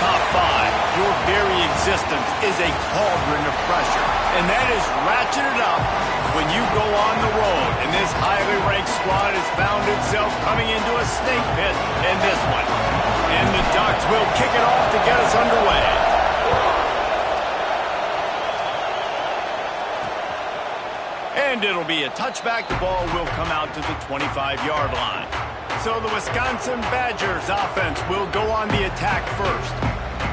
top five, your very existence is a cauldron of pressure. And that is ratcheted up when you go on the road. And this highly ranked squad has found itself coming into a snake pit in this one. And the Ducks will kick it off to get us underway. And it'll be a touchback. The ball will come out to the 25-yard line. So the Wisconsin Badgers offense will go on the attack first.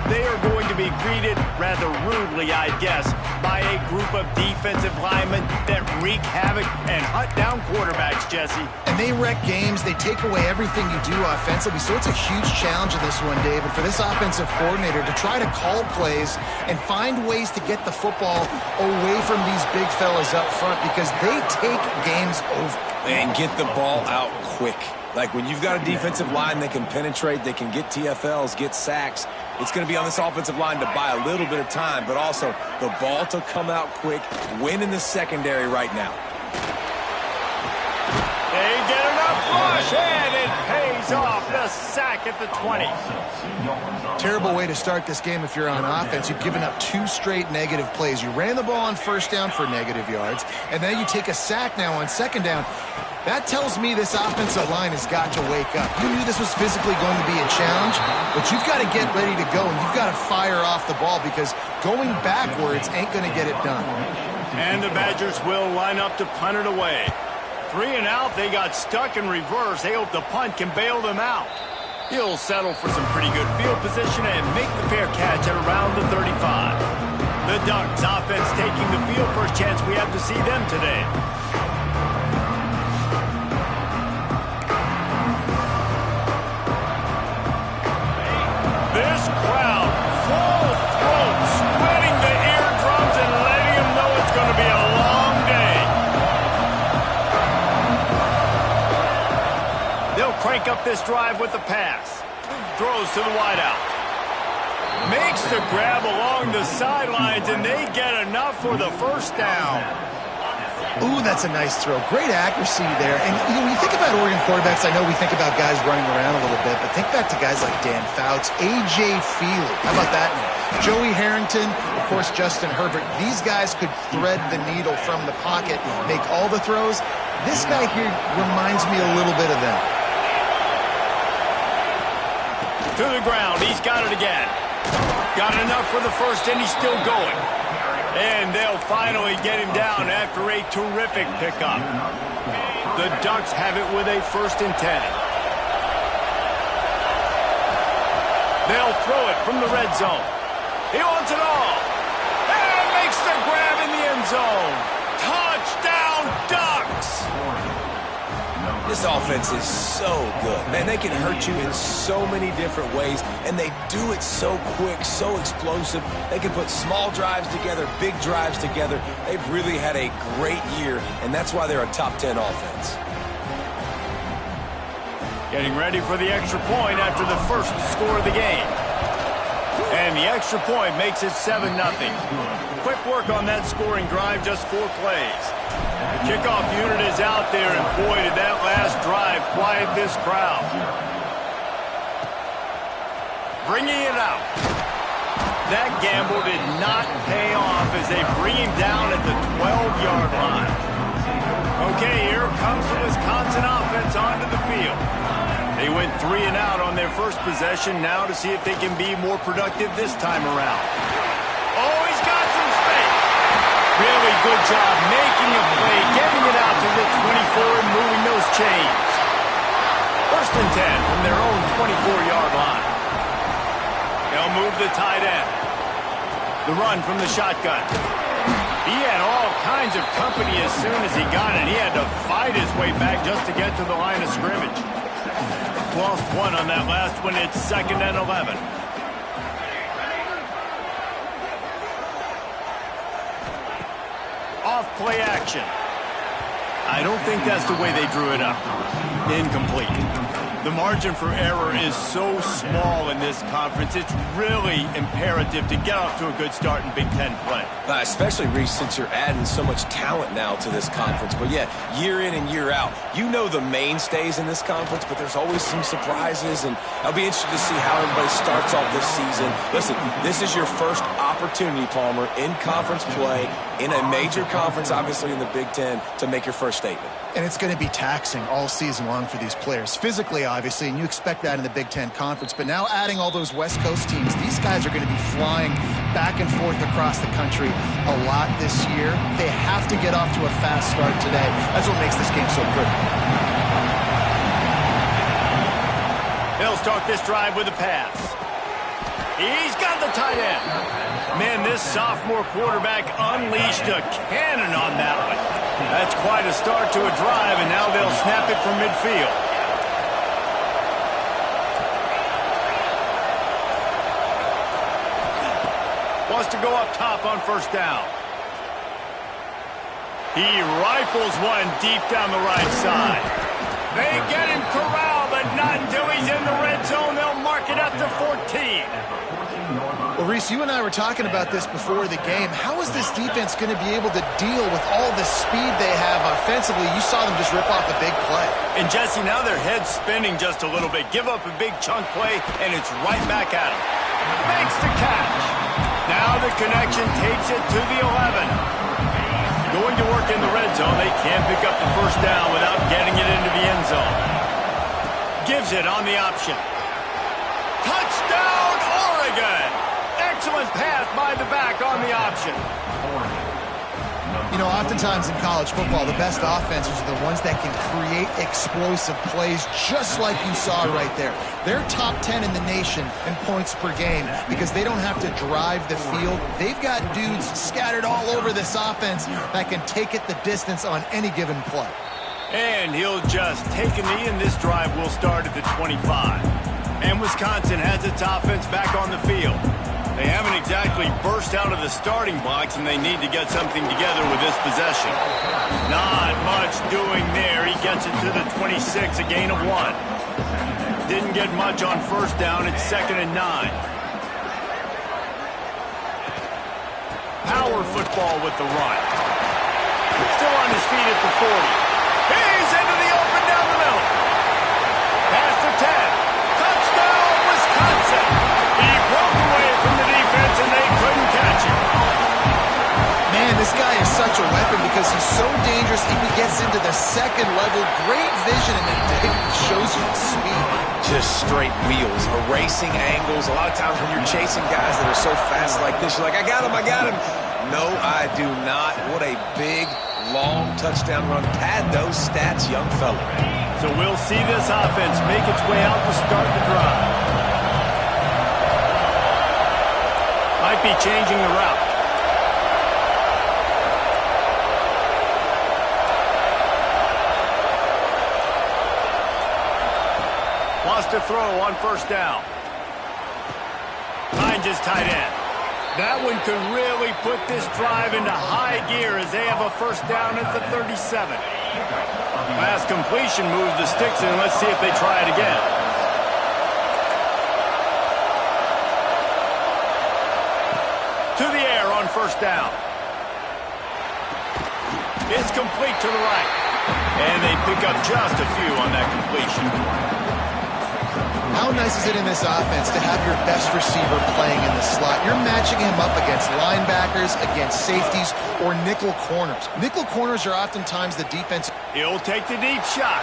They are going to be greeted rather rudely, I guess, by a group of defensive linemen that wreak havoc and hunt down quarterbacks, Jesse. And they wreck games. They take away everything you do offensively. So it's a huge challenge in this one, David, for this offensive coordinator to try to call plays and find ways to get the football away from these big fellas up front because they take games over. And get the ball out quick. Like when you've got a defensive line that can penetrate, they can get TFLs, get sacks, it's going to be on this offensive line to buy a little bit of time, but also the ball to come out quick, win in the secondary right now. They get enough rush, and it pays off. The sack at the 20. Terrible way to start this game if you're on offense. You've given up 2 straight negative plays. You ran the ball on first down for negative yards, and then you take a sack now on second down. That tells me this offensive line has got to wake up. You knew this was physically going to be a challenge, but you've got to get ready to go, and you've got to fire off the ball because going backwards ain't going to get it done. And the Badgers will line up to punt it away. 3 and out, they got stuck in reverse. They hope the punt can bail them out. He'll settle for some pretty good field position and make the fair catch at around the 35. The Ducks offense taking the field. First chance we have to see them today. This crowd, full throat, spreading the eardrums and letting them know it's going to be a long day. They'll crank up this drive with the pass. Throws to the wideout. Makes the grab along the sidelines, and they get enough for the first down. Ooh, that's a nice throw. Great accuracy there. And when you think about Oregon quarterbacks, I know we think about guys running around a little bit, but think back to guys like Dan Fouts, A.J. Feely. How about that name? Joey Harrington, of course, Justin Herbert. These guys could thread the needle from the pocket, make all the throws. This guy here reminds me a little bit of them. To the ground. He's got it again. Got enough for the first, and he's still going. And they'll finally get him down after a terrific pickup. The Ducks have it with a 1st and 10. They'll throw it from the red zone. He wants it all. And makes the grab in the end zone. Touchdown, Ducks! This offense is so good. Man, they can hurt you in so many different ways, and they do it so quick, so explosive. They can put small drives together, big drives together. They've really had a great year, and that's why they're a top 10 offense. Getting ready for the extra point after the first score of the game. And the extra point makes it 7-0. Quick work on that scoring drive, just 4 plays. The kickoff unit is out there, and boy, did that last drive quiet this crowd. Bringing it out. That gamble did not pay off as they bring him down at the 12-yard line. Okay, here comes the Wisconsin offense onto the field. They went 3 and out on their first possession, now to see if they can be more productive this time around. Oh, he's got some space. Really good job making a play, getting it out to the 24 and moving those chains. 1st and 10 from their own 24-yard line. They'll move the tight end. The run from the shotgun. He had all kinds of company as soon as he got it. He had to fight his way back just to get to the line of scrimmage. Lost 1 on that last one. It's 2nd and 11. Off play action. I don't think that's the way they drew it up. Incomplete. The margin for error is so small in this conference. It's really imperative to get off to a good start in Big Ten play. Especially, Reese, since you're adding so much talent now to this conference. But, yeah, year in and year out, you know the mainstays in this conference, but there's always some surprises, and I'll be interested to see how everybody starts off this season. Listen, this is your first opportunity, Palmer, in conference play, in a major conference, obviously in the Big Ten, to make your first statement. And it's going to be taxing all season long for these players. Physically, obviously, and you expect that in the Big Ten Conference. But now adding all those West Coast teams, these guys are going to be flying back and forth across the country a lot this year. They have to get off to a fast start today. That's what makes this game so critical. They'll start this drive with a pass. He's got the tight end. Man, this sophomore quarterback unleashed a cannon on that one. That's quite a start to a drive, and now they'll snap it from midfield. Wants to go up top on first down. He rifles one deep down the right side. They get him corralled, but not until he's in the red zone. They'll mark it up to 14. Well, Reese, you and I were talking about this before the game. How is this defense going to be able to deal with all the speed they have offensively? You saw them just rip off a big play. And, Jesse, now their head's spinning just a little bit. Give up a big chunk play, and it's right back at them. Makes the catch. Now the connection takes it to the 11. Going to work in the red zone. They can't pick up the first down without getting it into the end zone. Gives it on the option. Touchdown, Oregon! Excellent pass by the back on the option. You know, oftentimes in college football, the best offenses are the ones that can create explosive plays, just like you saw right there. They're top 10 in the nation in points per game because they don't have to drive the field. They've got dudes scattered all over this offense that can take it the distance on any given play. And he'll just take a knee, and this drive will start at the 25. And Wisconsin has its offense back on the field. They haven't exactly burst out of the starting blocks, and they need to get something together with this possession. Not much doing there. He gets it to the 26, a gain of 1. Didn't get much on first down. It's 2nd and 9. Power football with the run. Still on his feet at the 40. He's into the open down the middle. Past the 10. Touchdown, Wisconsin. He broke away from the defense, and they couldn't catch him. Man, this guy is such a weapon because he's so dangerous if he gets into the second level. Great vision, and then shows you the speed. Just straight wheels, erasing angles. A lot of times when you're chasing guys that are so fast like this, you're like, I got him, I got him. No, I do not. What a big, long touchdown run. Pad those stats, young fella. So we'll see this offense make its way out to start the drive. Might be changing the route. Wants to throw on first down. Finds his tight end. That one could really put this drive into high gear as they have a first down at the 37. Pass completion moves the sticks in. Let's see if they try it again. To the air on first down. It's complete to the right. And they pick up just a few on that completion. How nice is it in this offense to have your best receiver playing in the slot? You're matching him up against linebackers, against safeties, or nickel corners. Nickel corners are oftentimes the defense. He'll take the deep shot.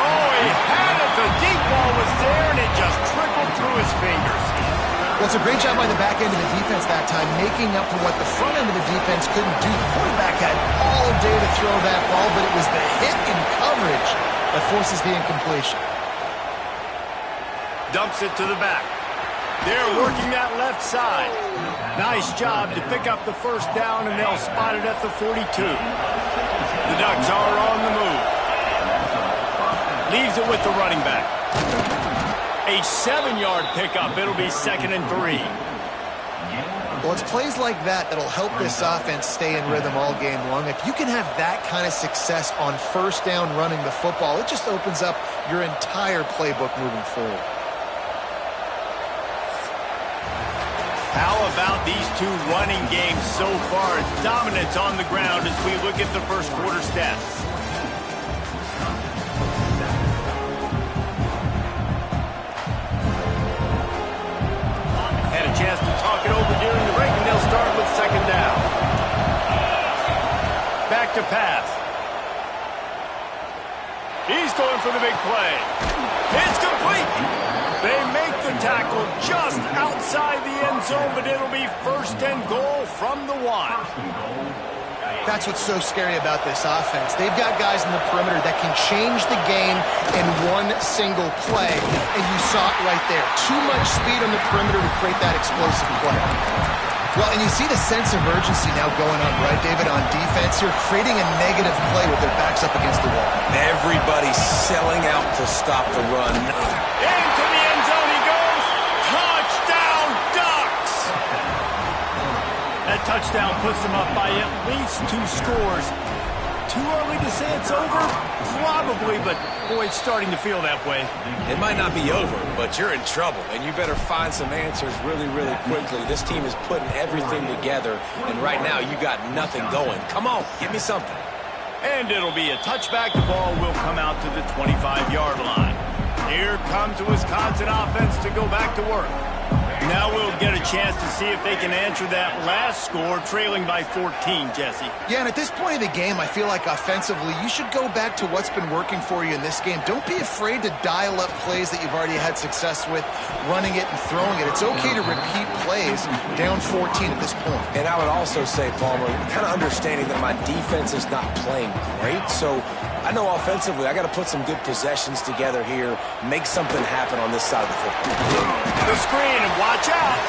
Oh, he had it. The deep ball was there, and it just trickled through his fingers. Well, it's a great job by the back end of the defense that time, making up for what the front end of the defense couldn't do. The quarterback had all day to throw that ball, but it was the hit in coverage that forces the incompletion. Dumps it to the back. They're working that left side. Nice job to pick up the first down, and they'll spot it at the 42. The Ducks are on the move. Leaves it with the running back. A 7-yard pickup. It'll be 2nd and 3. Well, it's plays like that that'll help this offense stay in rhythm all game long. If you can have that kind of success on first down running the football, it just opens up your entire playbook moving forward. How about these two running games so far? Dominance on the ground as we look at the first quarter stats. Had a chance to talk it over during the break, and they'll start with second down. Back to pass. He's going for the big play. It's complete. They make the tackle just outside the end zone, but it'll be first and goal from the 1. That's what's so scary about this offense. They've got guys in the perimeter that can change the game in one single play, and you saw it right there. Too much speed on the perimeter to create that explosive play. Well, and you see the sense of urgency now going on, right, David, on defense here, creating a negative play with their backs up against the wall. Everybody's selling out to stop the run. Into the end zone he goes. Touchdown, Ducks! That touchdown puts them up by at least 2 scores. Too early to say it's over? Probably, but boy, it's starting to feel that way. It might not be over, but you're in trouble, and you better find some answers really, really quickly. This team is putting everything together, and right now you got nothing going. Come on, give me something. And it'll be a touchback. The ball will come out to the 25-yard line. Here comes the Wisconsin offense to go back to work. Now we'll get a chance to see if they can answer that last score, trailing by 14, Jesse. Yeah, and at this point of the game, I feel like offensively, you should go back to what's been working for you in this game. Don't be afraid to dial up plays that you've already had success with, running it and throwing it. It's okay to repeat plays down 14 at this point. And I would also say, Palmer, kind of understanding that my defense is not playing great, so I know offensively I got to put some good possessions together here, make something happen on this side of the football. The screen, and watch out.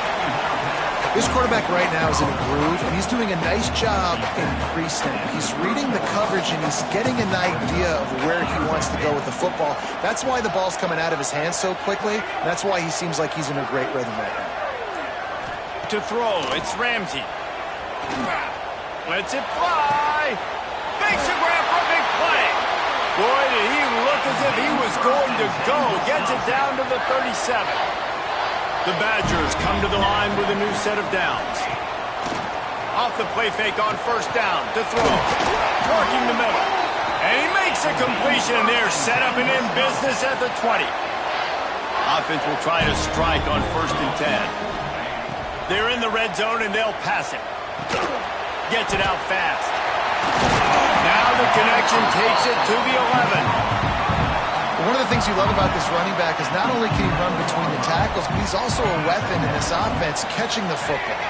This quarterback right now is in a groove, and he's doing a nice job in pre-snap. He's reading the coverage, and he's getting an idea of where he wants to go with the football. That's why the ball's coming out of his hands so quickly. And that's why he seems like he's in a great rhythm right now. To throw, it's Ramsey. Lets it fly. Makes a grab for a big play. Boy, did he look as if he was going to go. Gets it down to the 37. The Badgers come to the line with a new set of downs. Off the play fake on first down to throw. Working the middle. And he makes a completion. They're set up and in business at the 20. Offense will try to strike on first and 10. They're in the red zone and they'll pass it. Gets it out fast. Now the connection takes it to the 11. One of the things you love about this running back is not only can he run between the tackles, but he's also a weapon in this offense catching the football.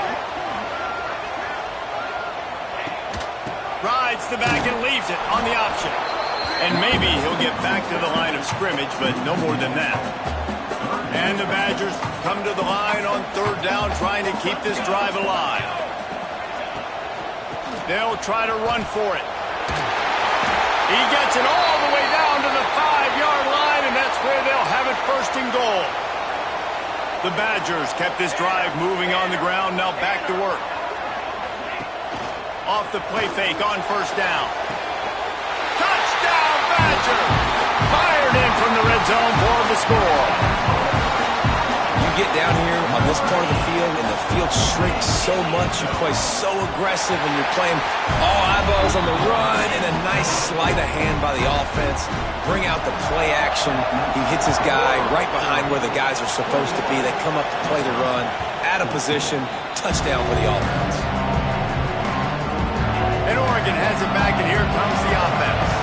Rides the back and leaves it on the option. And maybe he'll get back to the line of scrimmage, but no more than that. And the Badgers come to the line on third down, trying to keep this drive alive. They'll try to run for it. He gets it all the way down to the 5-yard line, and that's where they'll have it first and goal. The Badgers kept this drive moving on the ground, now back to work. Off the play fake on first down. Touchdown, Badger! Fired in from the red zone for the score. You get down here on this part of the field, and the field shrinks so much. You play so aggressive, and you're playing all eyeballs on the run, and a nice sleight of hand by the offense. Bring out the play action. He hits his guy right behind where the guys are supposed to be. They come up to play the run, out of position, touchdown for the offense. And Oregon has it back, and here comes the offense.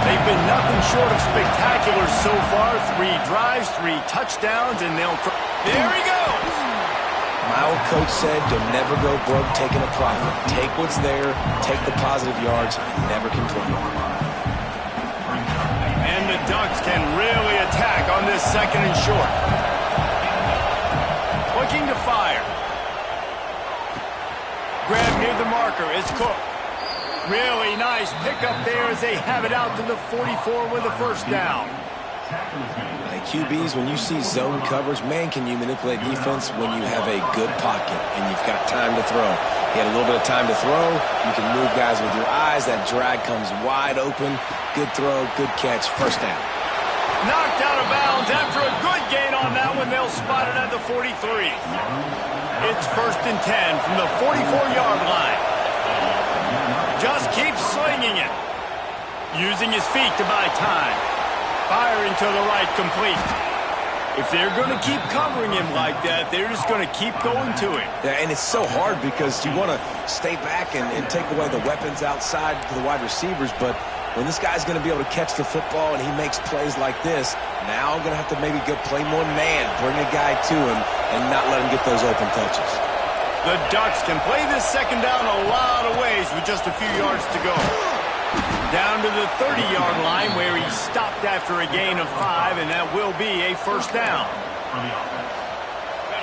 They've been nothing short of spectacular so far. 3 drives, 3 touchdowns, and they'll... There he goes! My old coach said, don't never go broke taking a profit. Take what's there, take the positive yards, and never complain. And the Ducks can really attack on this second and short. Looking to fire. Grab near the marker is Cook. Really nice pickup there as they have it out to the 44 with a first down. Like QBs, when you see zone coverage, man, can you manipulate defense when you have a good pocket and you've got time to throw. You had a little bit of time to throw. You can move guys with your eyes. That drag comes wide open. Good throw, good catch, first down. Knocked out of bounds after a good gain on that one. They'll spot it at the 43. It's 1st and 10 from the 44-yard line. Just keeps slinging it. Using his feet to buy time. Firing to the right, complete. If they're going to keep covering him like that, they're just going to keep going to him. Yeah, and it's so hard because you want to stay back and take away the weapons outside to the wide receivers, but when this guy's going to be able to catch the football and he makes plays like this, now I'm going to have to maybe go play more man, bring a guy to him, and not let him get those open touches. The Ducks can play this second down a lot of ways with just a few yards to go. Down to the 30-yard line where he stopped after a gain of 5, and that will be a first down.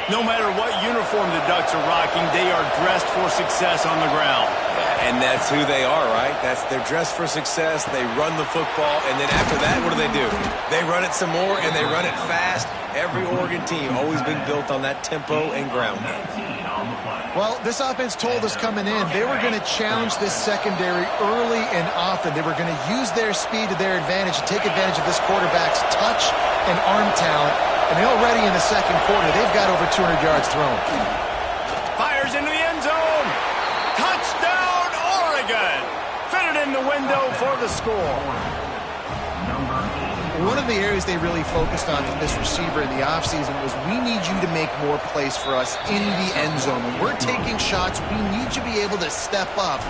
No matter what uniform the Ducks are rocking, they are dressed for success on the ground. And that's who they are, right? They're dressed for success. They run the football, and then after that, what do? They run it some more, and they run it fast. Every Oregon team always been built on that tempo and ground game. Well, this offense told us coming in they were going to challenge this secondary early and often. They were going to use their speed to their advantage and take advantage of this quarterback's touch and arm talent. And already in the second quarter, they've got over 200 yards thrown. Fires into the end zone. Touchdown, Oregon. Fitted in the window for the score. One of the areas they really focused on from this receiver in the offseason was we need you to make more plays for us in the end zone. When we're taking shots, we need you to be able to step up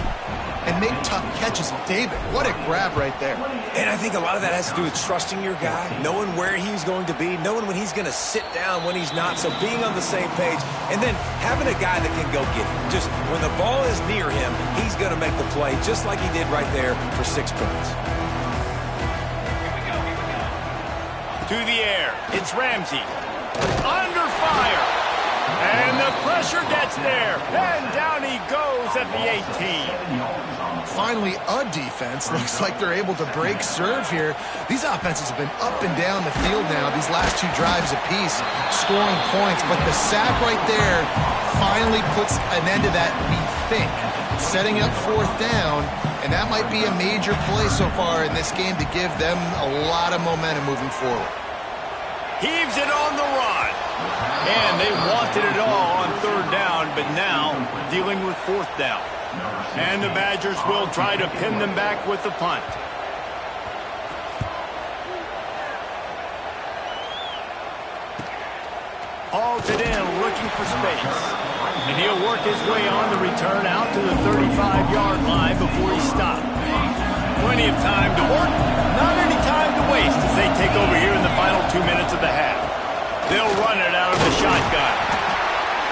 and make tough catches. David, what a grab right there. And I think a lot of that has to do with trusting your guy, knowing where he's going to be, knowing when he's going to sit down, when he's not, so being on the same page, and then having a guy that can go get it. Just when the ball is near him, he's going to make the play just like he did right there for 6 points. To the air, it's Ramsey. Under fire. And the pressure gets there. And down he goes at the 18. Finally, a defense. Looks like they're able to break serve here. These offenses have been up and down the field now, these last 2 drives apiece, scoring points. But the sack right there finally puts an end to that, we think. Setting up 4th down, and that might be a major play so far in this game to give them a lot of momentum moving forward. Heaves it on the run. And they wanted it all on 3rd down, but now dealing with 4th down. And the Badgers will try to pin them back with the punt. Hauls it in, looking for space. And he'll work his way on the return out to the 35-yard line before he stopped. Plenty of time to work, not any time to waste as they take over here in the final 2 minutes of the half. They'll run it out of the shotgun.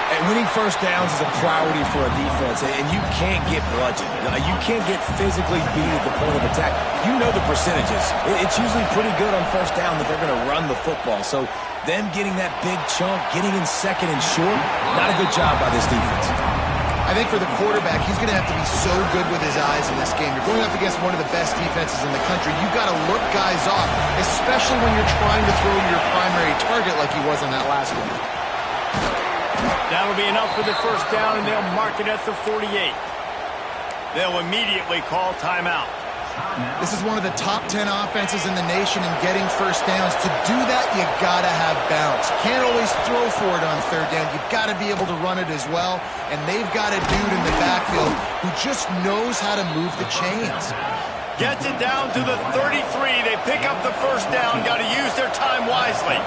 And winning first downs is a priority for a defense, and you can't get bludgeoned. You can't get physically beat at the point of attack. You know the percentages. It's usually pretty good on first down that they're going to run the football. So them getting that big chunk, getting in 2nd and short, not a good job by this defense. I think for the quarterback, he's going to have to be so good with his eyes in this game. You're going up against one of the best defenses in the country. You've got to look guys off, especially when you're trying to throw your primary target like he was in that last one. That'll be enough for the first down, and they'll mark it at the 48. They'll immediately call timeout. This is one of the top 10 offenses in the nation in getting first downs. To do that, you got to have balance. You can't always throw for it on 3rd down. You've got to be able to run it as well. And they've got a dude in the backfield who just knows how to move the chains. Gets it down to the 33. They pick up the first down. Got to use their time wisely.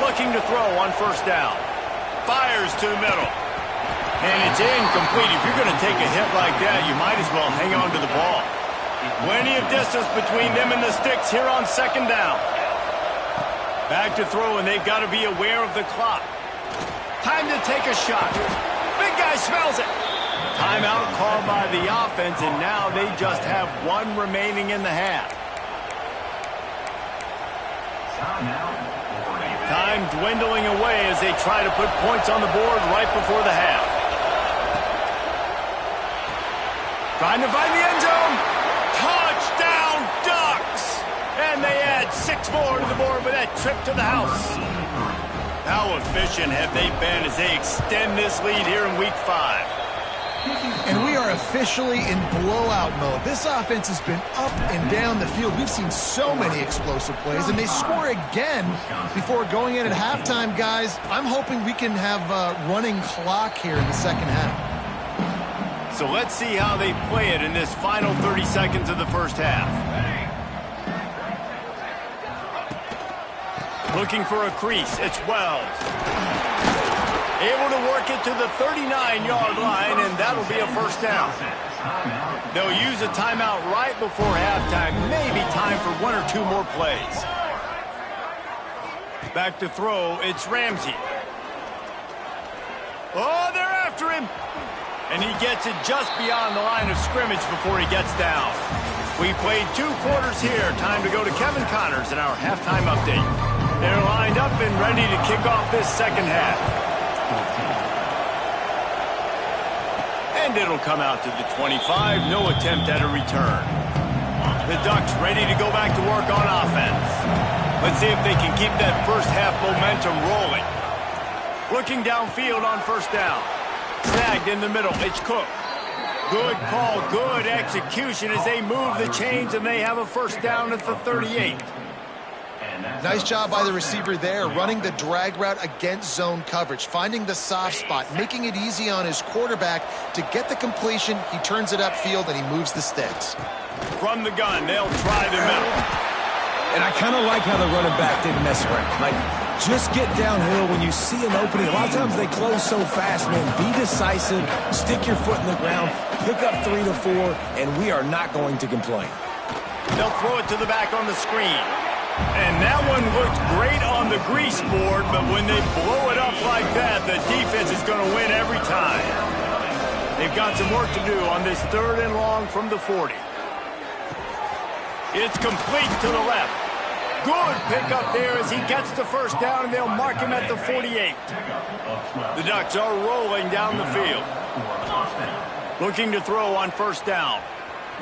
Looking to throw on first down. Fires to the middle. And it's incomplete. If you're going to take a hit like that, you might as well hang on to the ball. Plenty of distance between them and the sticks here on 2nd down. Back to throw, and they've got to be aware of the clock. Time to take a shot. Big guy smells it. Timeout called by the offense, and now they just have 1 remaining in the half. Time dwindling away as they try to put points on the board right before the half. Trying to find the end zone. Touchdown, Ducks! And they add add 6 more to the board with that trip to the house. How efficient have they been as they extend this lead here in Week 5? And we are officially in blowout mode. This offense has been up and down the field. We've seen so many explosive plays, and they score again before going in at halftime, guys. I'm hoping we can have a running clock here in the second half. So let's see how they play it in this final 30 seconds of the first half. Looking for a crease, it's Wells. Able to work it to the 39-yard line, and that'll be a first down. They'll use a timeout right before halftime. Maybe time for 1 or 2 more plays. Back to throw, it's Ramsey. Oh, they're after him. And he gets it just beyond the line of scrimmage before he gets down. We played 2 quarters here. Time to go to Kevin Connors in our halftime update. They're lined up and ready to kick off this second half. And it'll come out to the 25. No attempt at a return. The Ducks ready to go back to work on offense. Let's see if they can keep that first half momentum rolling. Looking downfield on first down. Snagged in the middle. It's Cook. Good call, good execution as they move the chains, and they have a first down at the 38. Nice job by the receiver there, running the drag route against zone coverage, finding the soft spot, making it easy on his quarterback to get the completion. He turns it upfield, and he moves the sticks. From the gun, they'll try the middle. And I kind of like how the running back didn't mess around. Like, just get downhill when you see an opening. A lot of times they close so fast, man. Be decisive, stick your foot in the ground, pick up 3 to 4, and we are not going to complain. They'll throw it to the back on the screen. And that one looked great on the grease board, but when they blow it up like that, the defense is going to win every time. They've got some work to do on this 3rd and long from the 40. It's complete to the left. Good pickup there as he gets the first down, and they'll mark him at the 48. The Ducks are rolling down the field. Looking to throw on first down.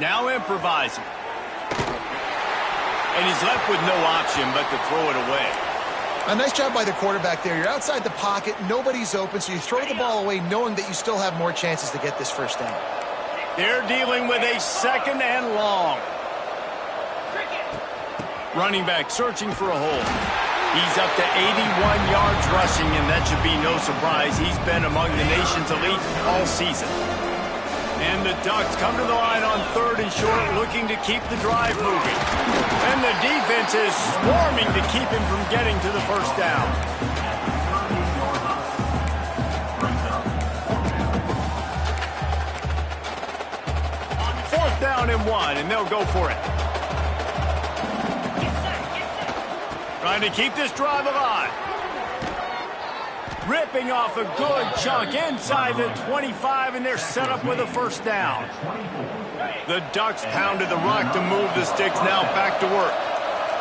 Now improvising. And he's left with no option but to throw it away. A nice job by the quarterback there. You're outside the pocket, nobody's open, so you throw the ball away knowing that you still have more chances to get this first down. They're dealing with a 2nd and long. Running back searching for a hole. He's up to 81 yards rushing, and that should be no surprise. He's been among the nation's elite all season. And the Ducks come to the line on 3rd and short, looking to keep the drive moving. And the defense is swarming to keep him from getting to the first down. Fourth down and 1, and they'll go for it. Trying to keep this drive alive. Ripping off a good chunk inside the 25, and they're set up with a first down. The Ducks pounded the rock to move the sticks, now back to work.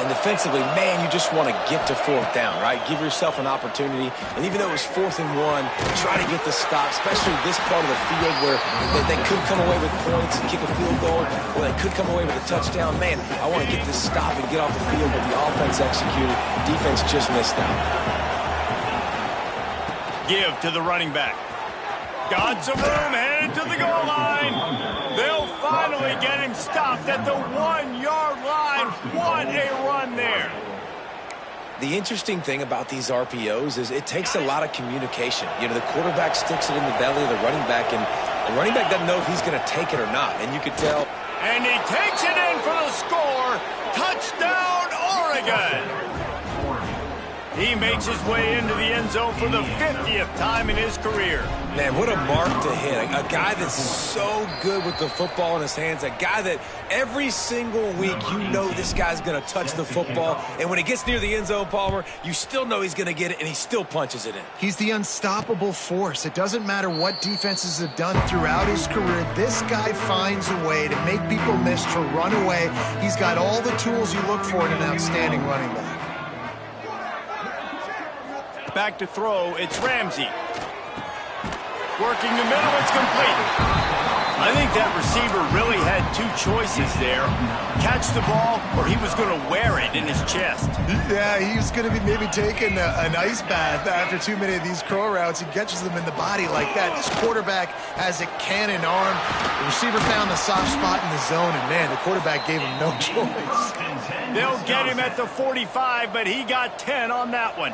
And defensively, man, you just want to get to 4th down, right? Give yourself an opportunity. And even though it was 4th and 1, try to get the stop, especially this part of the field where they could come away with points and kick a field goal, or they could come away with a touchdown. Man, I want to get this stop and get off the field, but the offense executed. Defense just missed out. Give to the running back. Got some room, headed to the goal line. They'll finally get him stopped at the 1-yard line. What a run there. The interesting thing about these RPOs is it takes a lot of communication. You know, the quarterback sticks it in the belly of the running back, and the running back doesn't know if he's going to take it or not. And you could tell. And he takes it in for the score. Touchdown, Oregon. He makes his way into the end zone for the 50th time in his career. Man, what a mark to hit. A guy that's so good with the football in his hands. A guy that every single week you know this guy's going to touch the football. And when it gets near the end zone, Palmer, you still know he's going to get it, and he still punches it in. He's the unstoppable force. It doesn't matter what defenses have done throughout his career. This guy finds a way to make people miss, to run away. He's got all the tools you look for in an outstanding running back. Back to throw, it's Ramsey. Working the middle, it's complete. I think that receiver really had two choices there. Catch the ball, or he was going to wear it in his chest. Yeah, he was going to be maybe taking an ice bath after too many of these curl routes. He catches them in the body like that. This quarterback has a cannon arm. The receiver found the soft spot in the zone, and, man, the quarterback gave him no choice. They'll get him at the 45, but he got 10 on that one.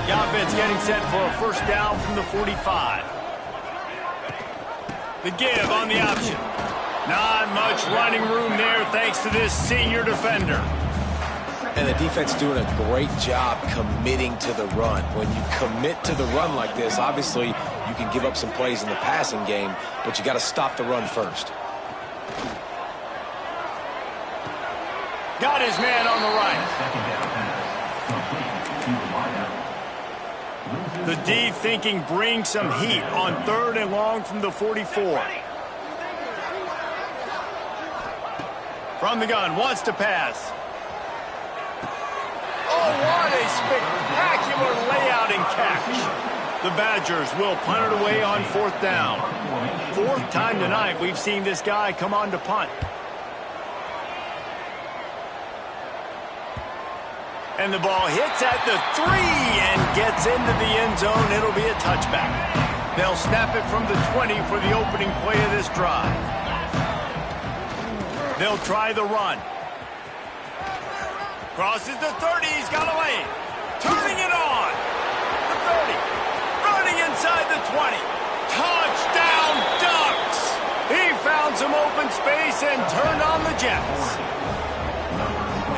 The offense getting set for a first down from the 45. The give on the option. Not much running room there thanks to this senior defender. And the defense doing a great job committing to the run. When you commit to the run like this, obviously you can give up some plays in the passing game, but you got to stop the run first. Got his man on the right. The D thinking bring some heat on 3rd and long from the 44. From the gun, wants to pass. Oh, what a spectacular layout and catch. The Badgers will punt it away on 4th down. 4th time tonight we've seen this guy come on to punt. And the ball hits at the 3 and gets into the end zone. It'll be a touchback. They'll snap it from the 20 for the opening play of this drive. They'll try the run. Crosses the 30. He's got away. Turning it on. The 30. Running inside the 20. Touchdown Ducks. He found some open space and turned on the Jets.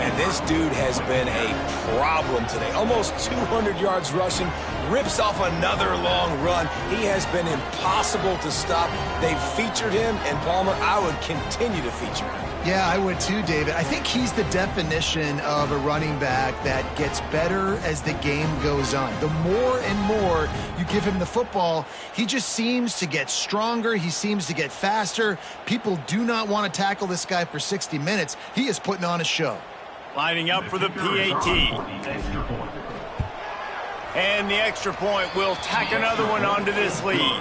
And this dude has been a problem today. Almost 200 yards rushing, rips off another long run. He has been impossible to stop. They've featured him, and Palmer, I would continue to feature him. Yeah, I would too, David. I think he's the definition of a running back that gets better as the game goes on. The more and more you give him the football, he just seems to get stronger. He seems to get faster. People do not want to tackle this guy for 60 minutes. He is putting on a show. Lining up for the PAT. And the extra point will tack another one onto this lead.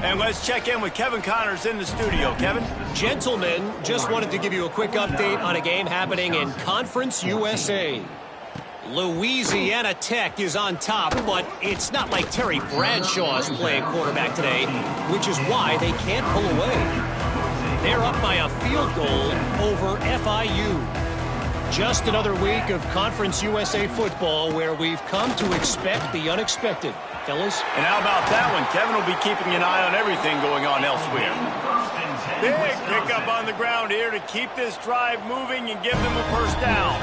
And let's check in with Kevin Connors in the studio. Kevin? Gentlemen, just wanted to give you a quick update on a game happening in Conference USA. Louisiana Tech is on top, but it's not like Terry Bradshaw is playing quarterback today, which is why they can't pull away. They're up by a field goal over FIU. Just another week of Conference USA football where we've come to expect the unexpected. Fellas? And how about that one? Kevin will be keeping an eye on everything going on elsewhere. Big pickup on the ground here to keep this drive moving and give them a first down.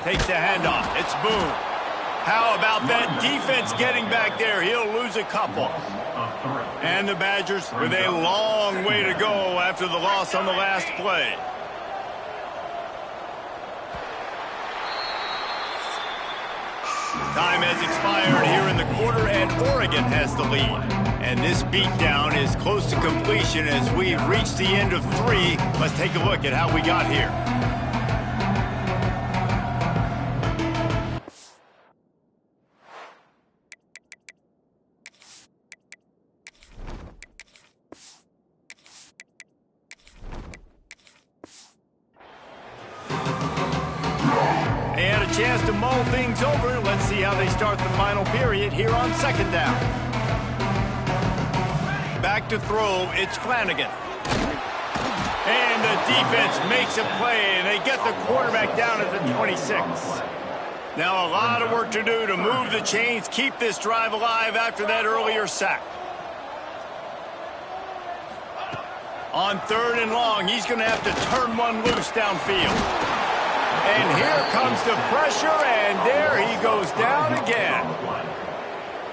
Takes the handoff. It's Boone. How about that defense getting back there? He'll lose a couple. And the Badgers with a long way to go after the loss on the last play. Time has expired here in the quarter, and Oregon has the lead. And this beatdown is close to completion as we've reached the end of 3. Let's take a look at how we got here. Chance to mull things over. Let's see how they start the final period here on 2nd down. Back to throw, it's Flanagan. And the defense makes a play, and they get the quarterback down at the 26. Now a lot of work to do to move the chains, keep this drive alive after that earlier sack. On 3rd and long, he's going to have to turn one loose downfield. And here comes the pressure, and there he goes down again.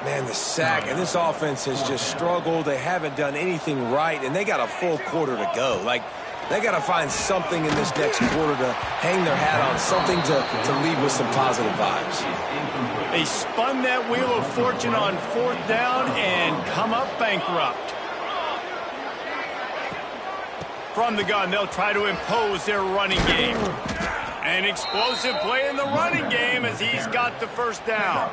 Man, the sack, and this offense has just struggled. They haven't done anything right, and they got a full quarter to go. Like, they got to find something in this next quarter to hang their hat on, something to leave with some positive vibes. They spun that wheel of fortune on 4th down and come up bankrupt. From the gun, they'll try to impose their running game. An explosive play in the running game as he's got the first down.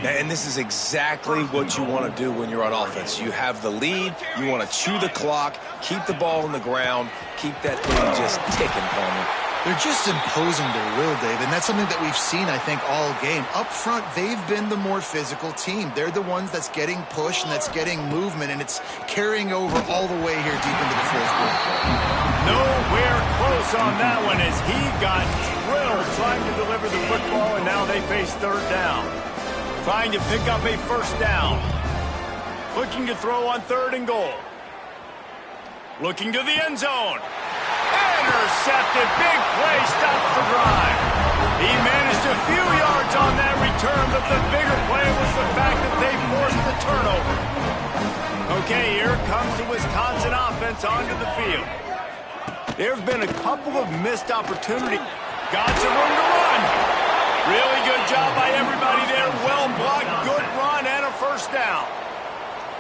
And this is exactly what you want to do when you're on offense. You have the lead, you want to chew the clock, keep the ball on the ground, keep that thing just ticking, Palmer. They're just imposing their will, Dave, and that's something that we've seen, I think, all game. Up front, they've been the more physical team. They're the ones that's getting pushed and that's getting movement, and it's carrying over all the way here deep into the fourth quarter. Nowhere close on that one as he got drilled trying to deliver the football, and now they face third down. Trying to pick up a first down. Looking to throw on 3rd and goal. Looking to the end zone. Intercepted. Big play. Stops the drive. He managed a few yards on that return, but the bigger play was the fact that they forced the turnover. Okay, here comes the Wisconsin offense onto the field. There have been a couple of missed opportunities. Got some room to run. Really good job by everybody there. Well blocked, good run, and a first down.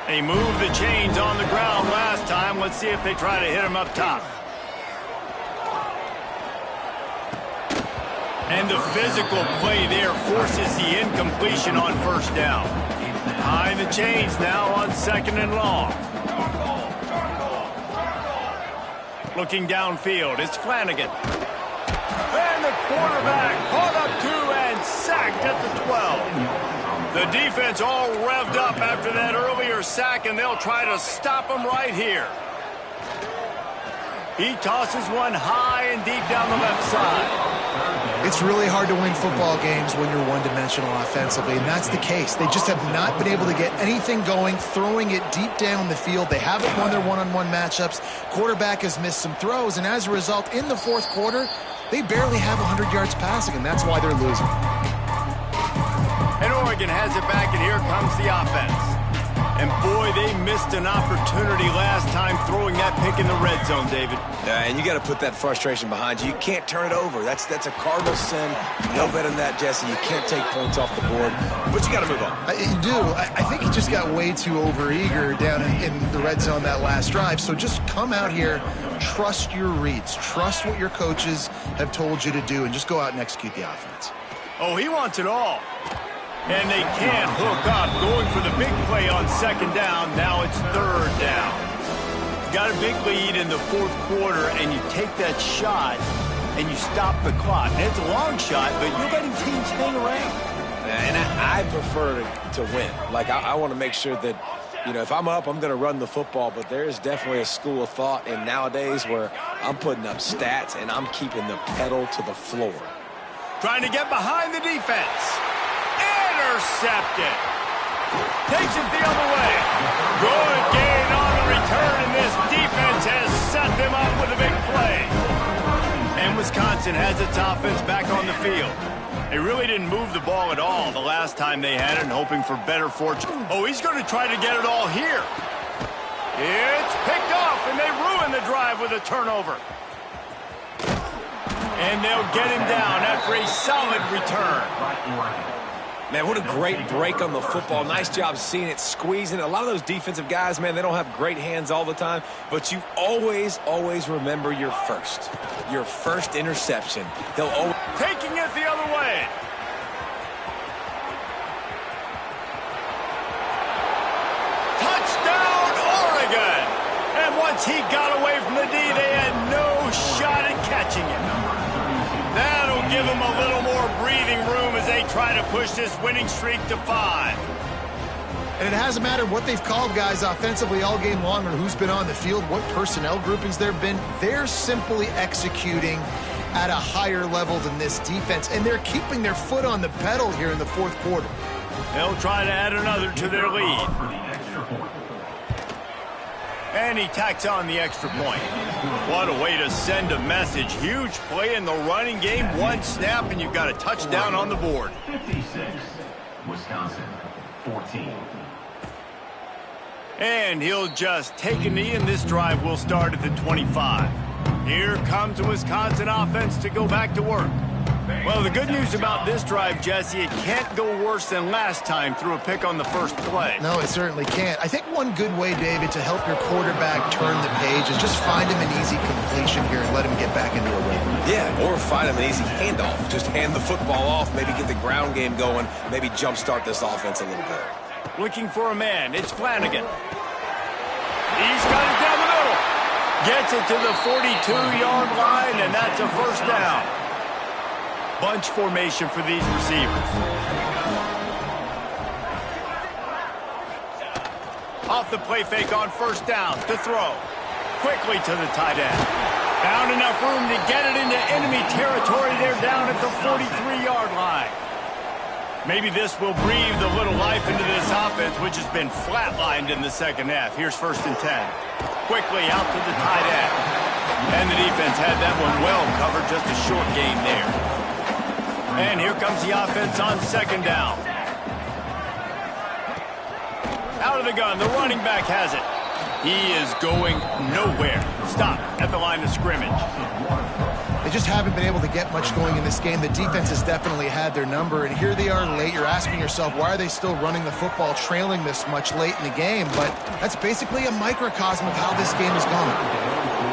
They moved the chains on the ground last time. Let's see if they try to hit him up top. And the physical play there forces the incompletion on first down. Behind the chains now on 2nd and long. Looking downfield, it's Flanagan. And the quarterback caught up to and sacked at the 12. The defense all revved up after that earlier sack, and they'll try to stop him right here. He tosses one high and deep down the left side. It's really hard to win football games when you're one-dimensional offensively, and that's the case. They just have not been able to get anything going, throwing it deep down the field. They haven't won their one-on-one matchups. Quarterback has missed some throws, and as a result, in the fourth quarter, they barely have 100 yards passing, and that's why they're losing. And Oregon has it back, and here comes the offense. And boy, they missed an opportunity last time throwing that pick in the red zone, David. And you got to put that frustration behind you. You can't turn it over. That's a cardinal sin. No better than that, Jesse. You can't take points off the board, but you got to move on. You do. I think he just got way too overeager down in the red zone that last drive. So just come out here, trust your reads, trust what your coaches have told you to do, and just go out and execute the offense. Oh, he wants it all. And they can't hook up, going for the big play on 2nd down. Now it's 3rd down. Got a big lead in the fourth quarter, and you take that shot, and you stop the clock. And it's a long shot, but you're letting teams hang around. And I prefer to win. Like, I want to make sure that, you know, if I'm up, I'm going to run the football, but there is definitely a school of thought in nowadays where I'm putting up stats, and I'm keeping the pedal to the floor. Trying to get behind the defense. Intercepted. Takes it the other way. Good gain on the return, and this defense has set them up with a big play. And Wisconsin has its offense back on the field. They really didn't move the ball at all the last time they had it, and hoping for better fortune. Oh, he's going to try to get it all here. It's picked off, and they ruin the drive with a turnover. And they'll get him down after a solid return. Man, what a great break on the football. Nice job seeing it, squeezing. A lot of those defensive guys, man, they don't have great hands all the time, but you always, always remember your first interception. They'll always... Taking it the other way. Touchdown, Oregon. And once he got away from the D, they had no shot at catching him. That'll give them a little more breathing room as they try to push this winning streak to 5. And it hasn't mattered what they've called guys offensively all game long or who's been on the field, what personnel groupings there have been. They're simply executing at a higher level than this defense, and they're keeping their foot on the pedal here in the fourth quarter. They'll try to add another to their lead. And he tacks on the extra point. What a way to send a message. Huge play in the running game. One snap, and you've got a touchdown on the board. 56, Wisconsin, 14. And he'll just take a knee, and this drive will start at the 25. Here comes the Wisconsin offense to go back to work. Well, the good news about this drive, Jesse, it can't go worse than last time through a pick on the first play. No, it certainly can't. I think one good way, David, to help your quarterback turn the page is just find him an easy completion here and let him get back into a rhythm. Yeah, or or find him an easy handoff. Just hand the football off, maybe get the ground game going, maybe jumpstart this offense a little bit. Looking for a man. It's Flanagan. He's got it down the middle. Gets it to the 42-yard line, and that's a first down. Bunch formation for these receivers. Off the play fake on first down to throw. Quickly to the tight end. Found enough room to get it into enemy territory. They're down at the 43-yard line. Maybe this will breathe a little life into this offense, which has been flatlined in the second half. Here's 1st and 10. Quickly out to the tight end. And the defense had that one well covered, just a short gain there. And here comes the offense on 2nd down. Out of the gun, the running back has it. He is going nowhere. Stop at the line of scrimmage. They just haven't been able to get much going in this game. The defense has definitely had their number, and here they are late. You're asking yourself, why are they still running the football, trailing this much late in the game? But that's basically a microcosm of how this game has gone.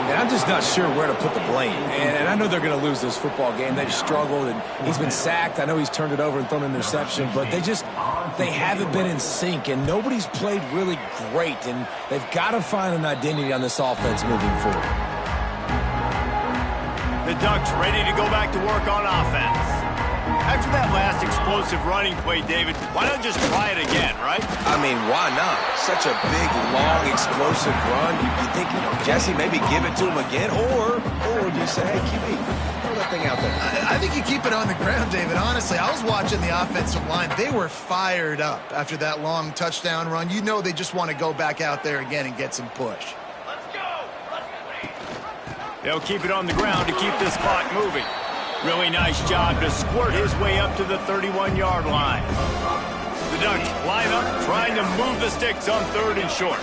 And I'm just not sure where to put the blame. And I know they're going to lose this football game. They've struggled, and he's been sacked. I know he's turned it over and thrown an interception, but they haven't been in sync, and nobody's played really great, and they've got to find an identity on this offense moving forward. The Ducks ready to go back to work on offense. After that last explosive running play, David, why not just try it again, right? I mean, why not? Such a big, long, explosive run. You think, Jesse, maybe give it to him again, or do you say, hey, QB, throw that thing out there? I think you keep it on the ground, David. Honestly, I was watching the offensive line. They were fired up after that long touchdown run. You know they just want to go back out there again and get some push. They'll keep it on the ground to keep this clock moving. Really nice job to squirt his way up to the 31-yard line. The Ducks line up, trying to move the sticks on 3rd and short.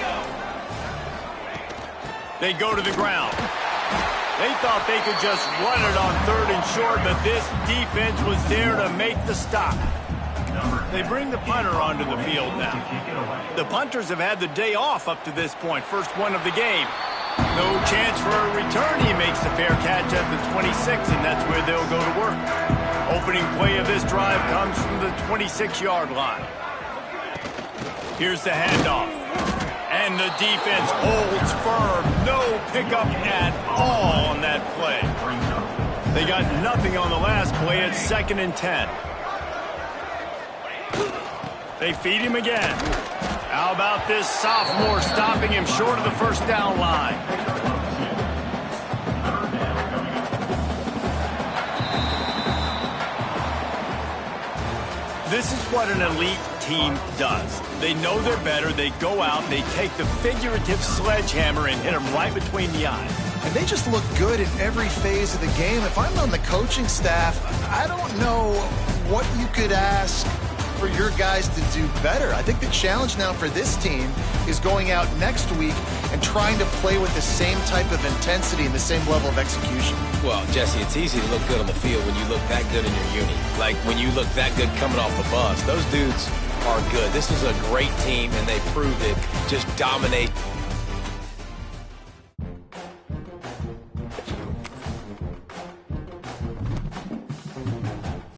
They go to the ground. They thought they could just run it on 3rd and short, but this defense was there to make the stop. They bring the punter onto the field now. The punters have had the day off up to this point, first one of the game. No chance for a return. He makes the fair catch at the 26, and that's where they'll go to work. Opening play of this drive comes from the 26-yard line. Here's the handoff. And the defense holds firm. No pickup at all on that play. They got nothing on the last play. It's 2nd and 10. They feed him again. How about this sophomore stopping him short of the first down line? This is what an elite team does. They know they're better. They go out, they take the figurative sledgehammer and hit them right between the eyes. And they just look good in every phase of the game. If I'm on the coaching staff, I don't know what you could ask for your guys to do better. I think the challenge now for this team is going out next week and trying to play with the same type of intensity and the same level of execution. Well, Jesse, it's easy to look good on the field when you look that good in your uni. Like when you look that good coming off the bus. Those dudes are good. This is a great team, and they proved it. Just dominate